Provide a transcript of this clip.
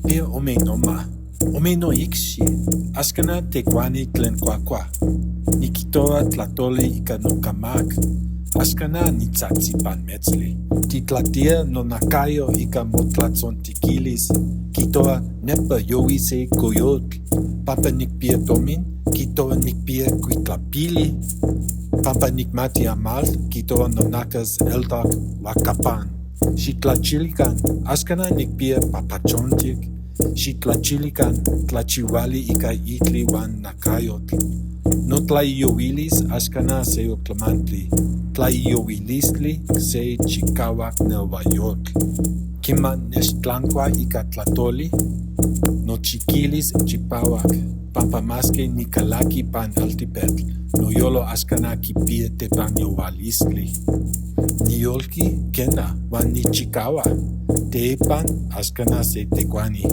nikpia omenoma, omeno ixi, askana tecuani tlen cuacua. Nikitoa tlatoli ika nocamak, askana nitzahtzipan metzli. Titlatia nonakayo ika motlatzontiquilis, kitoa nepa youi se coyotl. Pampa nikpia tomin, kitoa nikpia kuitlapili. Pampa nikmati amal, kitoa nonakas eldak wakapan. Xitlachilikan, askana nikpia papachontik. Xitlachilikan, tlachiwali ika itli wan nakayotl. No tlaiowilis askana se otlamantli. Tlaiowilisli se chikawak nelwayotl. Kiman nechtlankua ika tlatoli, no chiquilis chipawak. Pampa maske nikalaki pan altipetl, noyolo askana kipia tepanyowalistli. Niyolki kena wan nichikawa, tepan askana se tecuani.